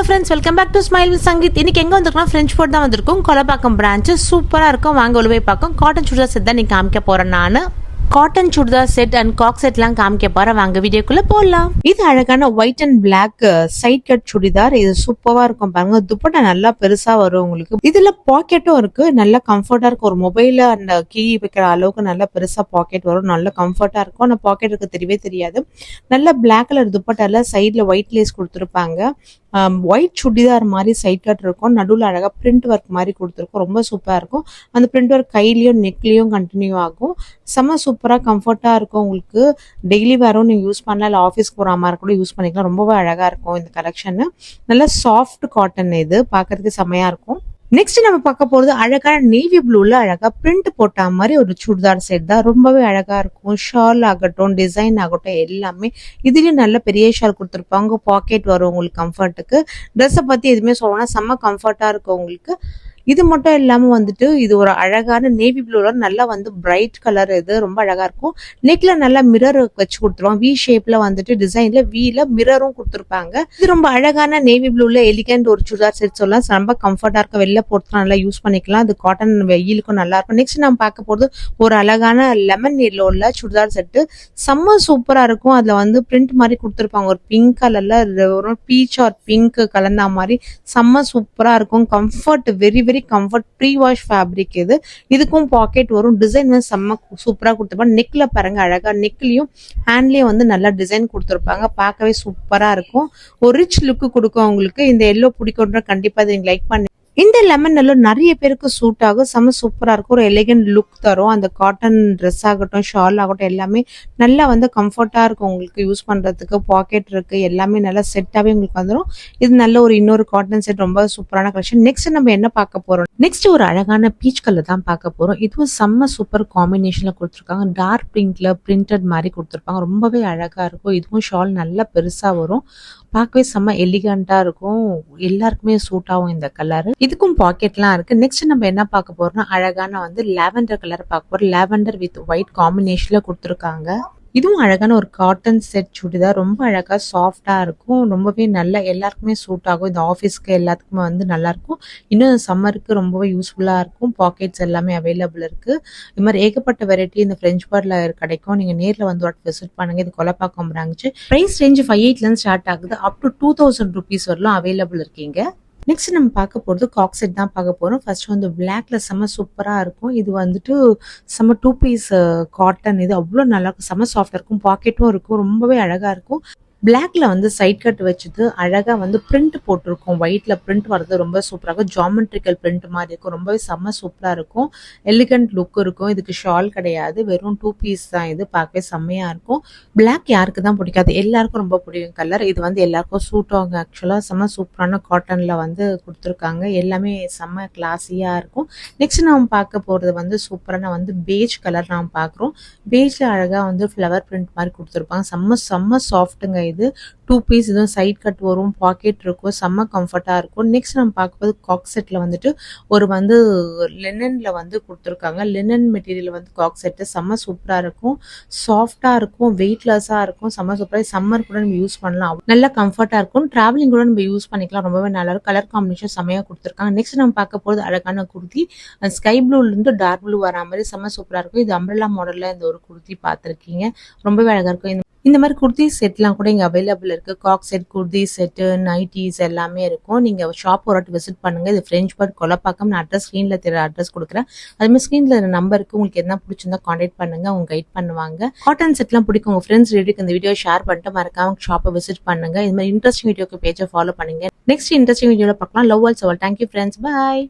Hello friends, welcome back to Smile with Sangeeth. இன்னைக்கு எங்கே வந்திருக்கோம்? ஃப்ரெஞ்ச் போர்ட் தான் வந்திருக்கும். கொலப்பாக்கம் பிரான்ச்சு சூப்பராக இருக்கும். வாங்க உள்ள போய் பார்க்கும். காட்டன் சுடிதார் செட் தான் நீ காமிக்க போகிறேன். நான் காட்டன் சுடிதார் செட் அண்ட் காக் செட்லாம் காமிக்க போறேன். வாங்க வீடியோக்குள்ள போடலாம். இது அழகான white and black side cut churidar. இது சூப்பரா இருக்கும் பாருங்க. துப்பட்டா நல்லா பெருசா வரும் உங்களுக்கு. இதுல பாக்கெட்டும் இருக்கு. நல்ல கம்ஃபர்டா இருக்கும். ஒரு மொபைல அந்த கீ வைக்கிற அளவுக்கு நல்ல பெருசா பாக்கெட் வரும். நல்ல கம்ஃபர்டா இருக்கும். ஆனா பாக்கெட் இருக்கு தெரியவே தெரியாது. நல்ல பிளாக் கலர் துப்பட்டால சைட்ல ஒயிட் லேஸ் கொடுத்துருப்பாங்க. ஒயிட் சுடிதார் மாதிரி சைட் கட் இருக்கும். நடுவில் அழகா பிரிண்ட் ஒர்க் மாதிரி கொடுத்துருக்கும். ரொம்ப சூப்பரா இருக்கும். அந்த பிரிண்ட் ஒர்க் கையிலயும் நெக்லயும் கண்டினியூ ஆகும். செம்ம சூப்பரா கம்ஃபர்ட்டா இருக்கும். உங்களுக்கு டெய்லி வேறும் நீங்க யூஸ் பண்ணலாம். இல்லை ஆஃபீஸ் போகிற மாதிரி கூட யூஸ் பண்ணிக்கலாம். ரொம்பவே அழகா இருக்கும் இந்த கலெக்ஷன். நல்ல சாஃப்ட் காட்டன். இது பார்க்கறதுக்கு செம்மையா இருக்கும். நெக்ஸ்ட் நம்ம பார்க்க போறது அழகான நேவி ப்ளூல அழகா பிரிண்ட் போட்ட மாதிரி ஒரு சுடிதார் செட் தான். ரொம்பவே அழகா இருக்கும். ஷால் ஆகட்டும், டிசைன் ஆகட்டும், எல்லாமே இதுலயும் நல்ல பெரிய ஷால் கொடுத்துருப்பாங்க. பாக்கெட் வரும் உங்களுக்கு கம்ஃபர்ட்டுக்கு. ட்ரெஸ்ஸை பத்தி எதுவுமே சொல்லணும்னா செம்ம கம்ஃபர்ட்டா இருக்கும் உங்களுக்கு. இது மட்டும் இல்லாம வந்துட்டு இது ஒரு அழகான நேவி ப்ளூல நல்லா வந்து பிரைட் கலர். இது ரொம்ப அழகா இருக்கும். நெக்ல நல்லா மிரர் வச்சு கொடுத்துருவாங்க. வி ஷேப்ல வந்துட்டு டிசைன்ல வீல மிரரும் கொடுத்துருப்பாங்க. இது ரொம்ப அழகான நேவி ப்ளூல எலிகண்ட் ஒரு சுடிதார் செட் சொல்லலாம். ரொம்ப கம்ஃபர்ட்டா இருக்கும். வெளில போட்டு நல்லா யூஸ் பண்ணிக்கலாம். அது காட்டன் வெயிலுக்கும் நல்லா இருக்கும். நெக்ஸ்ட் நம்ம பார்க்க போறது ஒரு அழகான லெமன் எல்லோல சுடிதார் செட்டு. செம்ம சூப்பரா இருக்கும். அதுல வந்து பிரிண்ட் மாதிரி கொடுத்துருப்பாங்க. ஒரு பிங்க் கலர்ல ஒரு பீச் ஆர் பிங்க் கலந்தா மாதிரி செம்ம சூப்பரா இருக்கும். Comfort very very comfort. Free wash fabric இது. இதுக்கும் பாக்கெட் வரும். டிசைன் வந்து செம்ம சூப்பரா கொடுத்துருப்பாங்க. நெக்ல பாருங்க அழகா நெக்லயும் ஹேண்ட்லயும் வந்து நல்லா டிசைன் கொடுத்துருப்பாங்க. பார்க்கவே சூப்பரா இருக்கும். ஒரு ரிச் லுக் கொடுக்கும் உங்களுக்கு. இந்த எல்லோ பிடிக்கும்ன்ற கண்டிப்பா நீங்க லைக் பண்ணி. இந்த லெமன் எல்லோ நிறைய பேருக்கு சூட் ஆகும். செம்ம சூப்பரா இருக்கும். ஒரு எலிகன்ட் லுக் தரும். அந்த காட்டன் ட்ரெஸ் ஆகட்டும், ஷால் ஆகட்டும், எல்லாமே நல்லா வந்து கம்ஃபர்ட்டா இருக்கும் உங்களுக்கு யூஸ் பண்றதுக்கு. பாக்கெட் இருக்கு. எல்லாமே நல்லா செட்டாவே உங்களுக்கு வந்துடும். இது நல்ல ஒரு இன்னொரு காட்டன் செட். ரொம்ப சூப்பரான கலெக்ஷன். நெக்ஸ்ட் நம்ம என்ன பார்க்க போறோம்? நெக்ஸ்ட் ஒரு அழகான பீச் கலர் தான் பார்க்க போறோம். இதுவும் செம்ம சூப்பர் காம்பினேஷன்ல கொடுத்துருக்காங்க. டார்க் பிங்க்ல பிரிண்டட் மாதிரி கொடுத்துருப்பாங்க. ரொம்பவே அழகா இருக்கும். இதுவும் ஷால் நல்லா பெருசா வரும். பார்க்கவே செம்ம எலிகண்டா இருக்கும். எல்லாருக்குமே சூட் ஆகும் இந்த கலர். இதுக்கும் பாக்கெட்லாம் இருக்கு. நெக்ஸ்ட் நம்ம என்ன பார்க்க போறோம்னா அழகான வந்து லாவெண்டர் கலர் பார்க்க போறோம். லாவெண்டர் வித் ஒயிட் காம்பினேஷன்ல கொடுத்துருக்காங்க. இதுவும் அழகான ஒரு காட்டன் செட் சுடிதார். ரொம்ப அழகா சாஃப்டா இருக்கும். ரொம்பவே நல்லா எல்லாருக்குமே சூட் ஆகும். இந்த ஆஃபீஸ்க்கு எல்லாத்துக்குமே வந்து நல்லா இருக்கும். இன்னும் சம்மருக்கு ரொம்பவே யூஸ்ஃபுல்லா இருக்கும். பாக்கெட்ஸ் எல்லாமே அவைலபிள் இருக்கு. இது மாதிரி ஏகப்பட்ட வெரைட்டி இந்த ஃப்ரெஞ்ச் பார்ட்ல கிடைக்கும். நீங்க நேர்ல வந்து விசிட் பண்ணுங்க. இது கொலப்பாக்கம் பிரான்ச். பிரைஸ் ரேஞ்ச் 5,800 இருந்து ஸ்டார்ட் ஆகுது. அப் டு 2,000 rupees வரலாம் அவைலபிள் இருக்கீங்க. நெக்ஸ்ட் நம்ம பார்க்க போறது காக் செட் தான் பார்க்க போறோம். ஃபர்ஸ்ட் வந்து பிளாக்ல செம்ம சூப்பரா இருக்கும். இது வந்துட்டு செம்ம 2 பீஸ் காட்டன். இது அவ்வளோ நல்லா இருக்கும். செம்ம சாஃப்டா இருக்கும். பாக்கெட்டும் இருக்கும். ரொம்பவே அழகா இருக்கும். பிளாக்ல வந்து சைட் கட் வச்சுட்டு அழகா வந்து பிரிண்ட் போட்டிருக்கும். ஒயிட்ல பிரிண்ட் வர்றது ரொம்ப சூப்பரா இருக்கும். ஜாமெட்ரிக்கல் பிரிண்ட் மாதிரி இருக்கும். ரொம்பவே செம்ம சூப்பரா இருக்கும். எலிகண்ட் லுக் இருக்கும். இதுக்கு ஷால் கிடையாது. வெறும் 2 பீஸ் தான். இது பார்க்கவே செம்மையா இருக்கும். பிளாக் யாருக்கு தான் பிடிக்காது? எல்லாருக்கும் ரொம்ப பிடிக்கும் கலர். இது வந்து எல்லாருக்கும் சூட் ஆகும். ஆக்சுவலா செம்ம சூப்பரான காட்டன்ல வந்து கொடுத்துருக்காங்க. எல்லாமே செம்ம கிளாஸியா இருக்கும். நெக்ஸ்ட் நாம் பார்க்க போறது வந்து சூப்பரான வந்து பேஜ் கலர் நாம் பார்க்குறோம். பேஜ்ல அழகா வந்து ஃப்ளவர் பிரிண்ட் மாதிரி கொடுத்துருப்பாங்க. செம்ம செம்ம சாஃப்ட்டுங்க. இது 2 பீஸ். இதுவும் சைட் கட் வரும். பாக்கெட் இருக்கும். செம்ம கம்ஃபர்ட்டா இருக்கும். நெக்ஸ்ட் நம்ம பார்க்கும்போது காக் செட்ல வந்துட்டு ஒரு வந்து லினன்ல வந்து கொடுத்துருக்காங்க. லினன் மெட்டீரியல் வந்து காக் செட்டு செம்ம சூப்பரா இருக்கும். சாஃப்டா இருக்கும். வெயிட்லெஸ்ஸா இருக்கும். செம்ம சூப்பரா. சம்மர் கூட நம்ம யூஸ் பண்ணலாம். நல்லா கம்ஃபர்ட்டா இருக்கும். டிராவலிங் கூட நம்ம யூஸ் பண்ணிக்கலாம். ரொம்பவே நல்லா இருக்கும். கலர் காம்பினேஷன் செம்மையா கொடுத்துருக்காங்க. நெக்ஸ்ட் நம்ம பார்க்க போறது அழகான குர்த்தி. ஸ்கை ப்ளூல இருந்து டார்க் ப்ளூ வர மாதிரி செம்ம சூப்பரா இருக்கும். இது அம்ப்ரெல்லா மாடல்ல இந்த ஒரு குர்த்தி பார்த்திருக்கீங்க. ரொம்பவே அழகா இருக்கும். இந்த மாதிரி குர்த்தி செட்லாம் கூட இங்கே அவைலபிள் இருக்கு. காக் செட், குர்த்தி செட்டு, நைட்டிஸ் எல்லாமே இருக்கும். நீங்க ஷாப் ஒரு வாட்டி விசிட் பண்ணுங்க. இது ஃப்ரெஞ்ச் பார்ட் கொலப்பாக்கம். நான் அட்ரஸ் ஸ்க்ரீன்ல தெரிய அட்ரஸ் கொடுக்குறேன். அதுமாதிரி ஸ்க்ரீன்ல நம்பருக்கு உங்களுக்கு என்ன பிடிச்சிருந்தா கான்டாக்ட் பண்ணுங்க. அவங்க கைட் பண்ணுவாங்க. காட்டன் செட்லாம் பிடிக்கும் உங்க ஃப்ரெண்ட்ஸ் ரிலேட்டிவ்க்கு இந்த வீடியோ ஷேர் பண்ணிட்டு மறக்காம ஷாப்பை விசிட் பண்ணுங்க. இது மாதிரி இன்ட்ரெஸ்டிங் வீடியோக்கு பேஜை ஃபாலோ பண்ணுங்க. நெக்ஸ்ட் இன்ட்ரெஸ்டிங் வீடியோல பார்க்கலாம். லவ் ஆல் சவால். Thank you friends. பாய்.